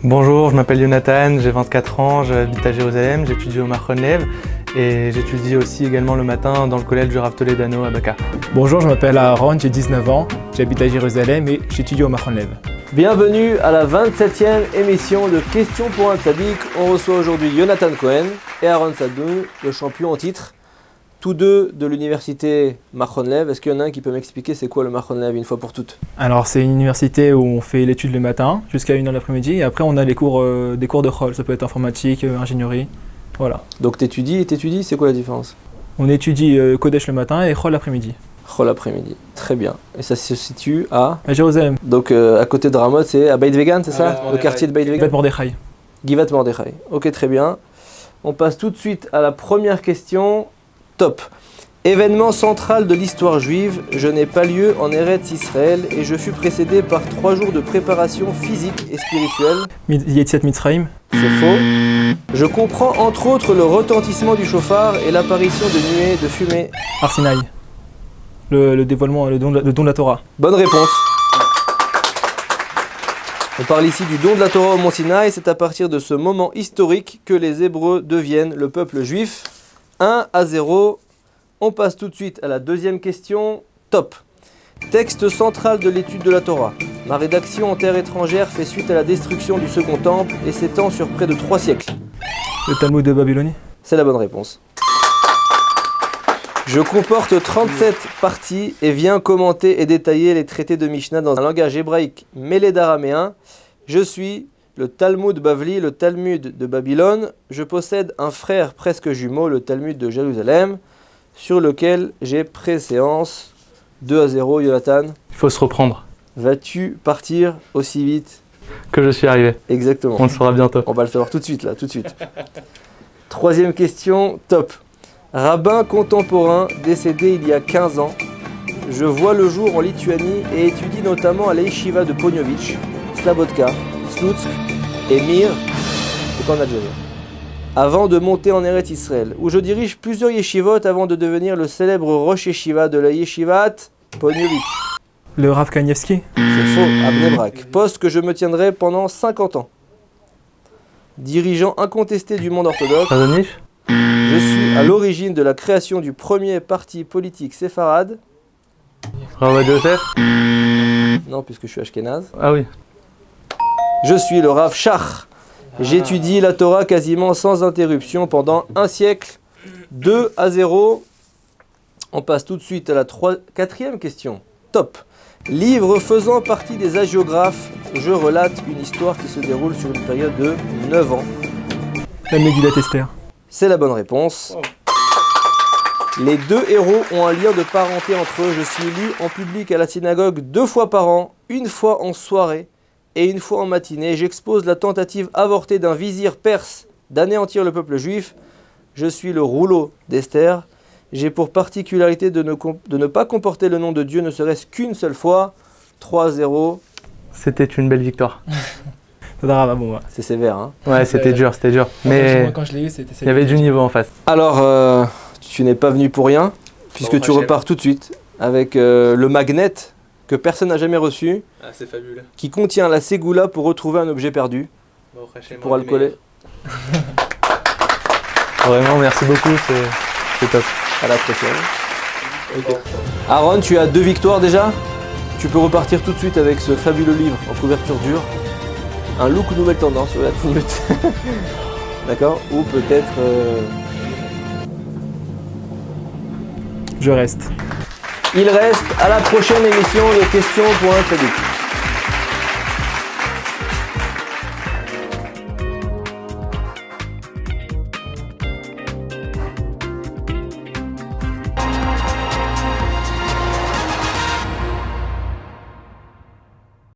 Bonjour, je m'appelle Jonathan, j'ai 24 ans, j'habite à Jérusalem, j'étudie au Machon Lev et j'étudie aussi également le matin dans le collège du Rav Toledano à Baka. Bonjour, je m'appelle Aaron, j'ai 19 ans, j'habite à Jérusalem et j'étudie au Machon Lev. Bienvenue à la 27e émission de Questions pour un Tzaddik. On reçoit aujourd'hui Jonathan Cohen et Aaron Sadoun, le champion en titre, tous deux de l'université Machon Lev. Est-ce qu'il y en a un qui peut m'expliquer c'est quoi le Machon Lev une fois pour toutes? Alors c'est une université où on fait l'étude le matin jusqu'à 1h l'après-midi et après on a des cours de Chol, ça peut être informatique, ingénierie, voilà. Donc t'étudies, c'est quoi la différence? On étudie Kodesh le matin et Chol l'après-midi. Chol l'après-midi, très bien. Et ça se situe à Jérusalem. Donc à côté de Ramot, c'est à Beit Vegan, c'est ça? Le quartier de Beit Vegan? Givat Mordechai. Givat Mordechai. Ok, très bien. On passe tout de suite à la première question. Top. Événement central de l'histoire juive, je n'ai pas lieu en Eretz Israël et je fus précédé par 3 jours de préparation physique et spirituelle. Yetziat Mitzrayim. C'est faux. Je comprends entre autres le retentissement du chauffard et l'apparition de nuées de fumée. Har Sinaï. Le dévoilement, le don de la Torah. Bonne réponse. On parle ici du don de la Torah au Mont Sinaï. C'est à partir de ce moment historique que les Hébreux deviennent le peuple juif. 1-0. On passe tout de suite à la deuxième question. Top. Texte central de l'étude de la Torah. Ma rédaction en terre étrangère fait suite à la destruction du second temple et s'étend sur près de 3 siècles. Le Talmud de Babylonie. C'est la bonne réponse. Je comporte 37 parties et viens commenter et détailler les traités de Mishnah dans un langage hébraïque mêlé d'araméen. Je suis le Talmud Bavli, le Talmud de Babylone. Je possède un frère presque jumeau, le Talmud de Jérusalem, sur lequel j'ai préséance. 2-0, Jonathan. Il faut se reprendre. Vas-tu partir aussi vite Que je suis arrivé. Exactement. On le saura bientôt. On va le savoir tout de suite, là, tout de suite. Troisième question, top. Rabbin contemporain décédé il y a 15 ans. Je vois le jour en Lituanie et étudie notamment à l'Yeshiva de Poniovitch, Slabodka, Slutsk et Mir, c'est en Algérie. Avant de monter en Eretz Israël, où je dirige plusieurs yeshivot avant de devenir le célèbre Rosh Yeshiva de la Yeshivat Poniovitch. Le Rav Kanievski. C'est faux, à Bnei Brak. Poste que je me tiendrai pendant 50 ans. Dirigeant incontesté du monde orthodoxe. Chazonif. Je suis à l'origine de la création du premier parti politique séfarade. Rav Yosef. Non, puisque je suis ashkénaze. Ah oui. Je suis le Rav Shach. J'étudie la Torah quasiment sans interruption pendant 1 siècle. 2-0. On passe tout de suite à la 4e question. Top. Livre faisant partie des hagiographes, je relate une histoire qui se déroule sur une période de 9 ans. La Megillat Esther. C'est la bonne réponse. Les 2 héros ont un lien de parenté entre eux. Je suis lu en public à la synagogue 2 fois par an, une fois en soirée et une fois en matinée. J'expose la tentative avortée d'un vizir perse d'anéantir le peuple juif. Je suis le rouleau d'Esther. J'ai pour particularité de ne pas comporter le nom de Dieu ne serait-ce qu'une seule fois. 3-0. C'était une belle victoire. C'est sévère, hein? Ouais, c'était dur. Mais quand je l'ai eu, c'était il y avait du niveau en face. Alors, tu n'es pas venu pour rien, puisque tu repars tout de suite avec le magnet que personne n'a jamais reçu. Ah, c'est fabuleux. Qui contient la ségoula pour retrouver un objet perdu. Tu pourras le coller. Vraiment, merci beaucoup, c'est top. À la prochaine. Okay. Aaron, tu as 2 victoires déjà. Tu peux repartir tout de suite avec ce fabuleux livre en couverture dure. Un look nouvelle tendance sur la minute. D'accord? Ou peut-être... Je reste. Il reste à la prochaine émission de Questions pour un Tzaddik.